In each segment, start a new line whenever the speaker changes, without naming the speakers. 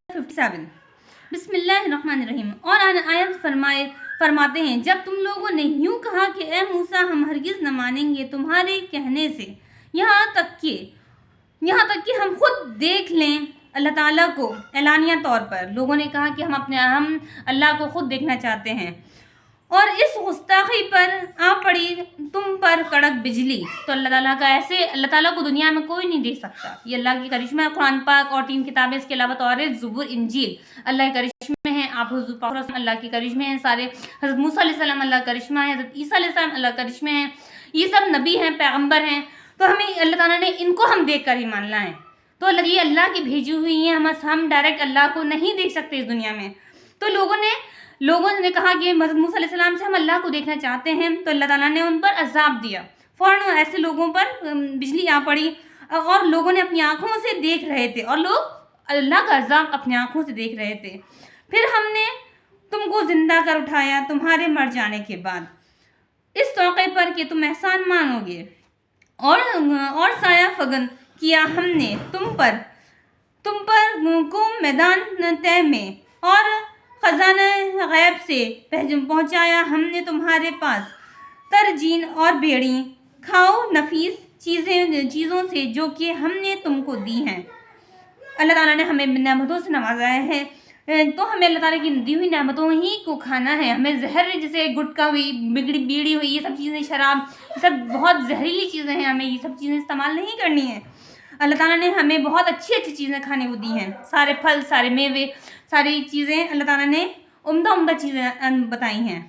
57 बिस्मिल्लाहिर्रहमानिर्रहीम। और आयत फरमाते हैं, जब तुम लोगों ने यूं कहा कि ए मूसा हम हरगिज़ न मानेंगे तुम्हारे कहने से, यहाँ तक कि हम खुद देख लें अल्लाह ताला को। एलानिया तौर पर लोगों ने कहा कि हम अल्लाह को खुद देखना चाहते हैं। और इस गुस्ताखी पर आ पड़ी तुम पर कड़क बिजली। तो अल्लाह ताला को दुनिया में कोई नहीं देख सकता। ये अल्लाह की करिश्मा है। कुरान पाक और 3 किताबें, इसके अलावा तौरात, ज़बूर, इंजील अल्लाह के करिश्मे हैं। आप हुज़ूर पाक अल्लाह के करिश्मे हैं। सारे हज़रत मूसा अलैहिस्सलाम अल्लाह का करिश्मा है। हज़रत ईसा अलैहिस्सलाम अल्लाह का करिश्मे हैं। ये सब नबी हैं, पैगम्बर हैं। तो हमें अल्लाह ताला ने इनको हम देख कर ही मानना है। तो ये अल्लाह की भेजी हुई हैं। हम डायरेक्ट अल्लाह को नहीं देख सकते इस दुनिया में। तो लोगों ने कहा कि हज़रत मूसा अलैहिस्सलाम से हम अल्लाह को देखना चाहते हैं। तो अल्लाह ताला ने उन पर अज़ाब दिया। फ़ौरन ऐसे लोगों पर बिजली आ पड़ी और लोगों ने अपनी आँखों से देख रहे थे, और लोग अल्लाह का अज़ाब अपनी आँखों से देख रहे थे। फिर हमने तुमको ज़िंदा कर उठाया तुम्हारे मर जाने के बाद, इस तौक़े पर कि तुम एहसान मानोगे। और साया फगन किया हमने तुम पर को मैदान तय में, और ख़ज़ाना गैब से पहुँचाया हमने तुम्हारे पास तरजीन और बेड़ी। खाओ नफीस चीज़ों से जो कि हमने तुमको दी हैं। अल्लाह ताला ने हमें नेमतों से नवाज़ाया है, तो हमें अल्लाह ताला की दी हुई नेमतों ही को खाना है। हमें जहर, जैसे गुटखा हुई, बीड़ी हुई, ये सब चीज़ें, शराब, ये सब बहुत जहरीली चीज़ें हैं। हमें ये सब चीज़ें इस्तेमाल नहीं करनी है। अल्लाह ताला ने हमें बहुत अच्छी चीज़ें खाने को दी हैं। सारे फल, सारे मेवे, सारी चीज़ें अल्लाह ताला ने उम्दा चीज़ें बताई हैं।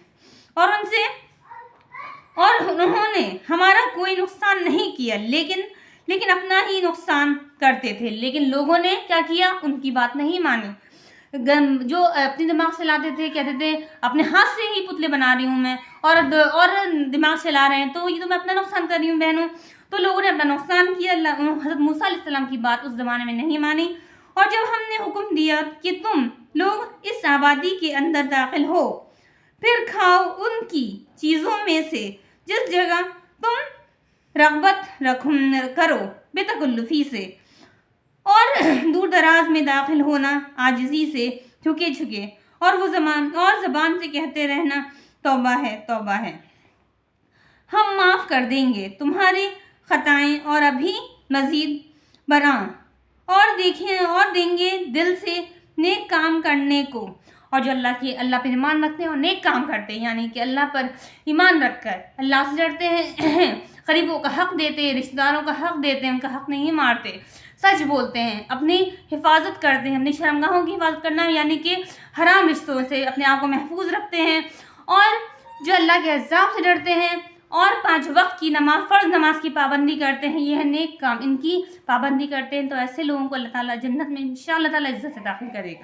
और उन्होंने हमारा कोई नुकसान नहीं किया, लेकिन अपना ही नुकसान करते थे। लेकिन लोगों ने क्या किया, उनकी बात नहीं मानी। जो अपने दिमाग से लाते थे, कहते थे अपने हाथ से ही पुतले बना रही हूँ मैं, और दिमाग से ला रहे हैं, तो ये तो मैं अपना नुकसान कर रही हूँ बहनों। तो लोगों ने अपना नुकसान किया। हज़रत मूसा अलैहिस्सलाम की बात उस ज़माने में नहीं मानी। और जब हमने हुक्म दिया कि तुम लोग इस आबादी के अंदर दाखिल हो, फिर खाओ उनकी चीज़ों में से जिस जगह तुम रग़बत करो बेतकल्लुफ़ी से, और दूर दराज में दाखिल होना आजिज़ी से, झुके, और ज़बान से कहते रहना तौबा है, तौबा है। हम माफ़ कर देंगे तुम्हारी ख़ताएँ और अभी मज़ीद बरा, और देंगे दिल से नेक काम करने को। और जो अल्लाह पर ईमान रखते हैं और नेक काम करते हैं, यानी कि अल्लाह पर ईमान रखकर अल्लाह से डरते हैं, गरीबों का हक़ देते हैं, रिश्तेदारों का हक़ देते हैं, उनका हक़ नहीं मारते, सच बोलते हैं, अपनी हिफाजत करते हैं। अपनी शर्मगाहों की हिफाजत करना यानी कि हराम रिश्तों से अपने आप को महफूज रखते हैं, और जो अल्लाह के अज़ाब से डरते हैं, और 5 वक्त की फ़र्ज़ नमाज की पाबंदी करते हैं। यह नेक काम, इनकी पाबंदी करते हैं। तो ऐसे लोगों को अल्लाह ताला जन्नत में इंशाअल्लाह ताला इज़्ज़त से दाखिल करेगा।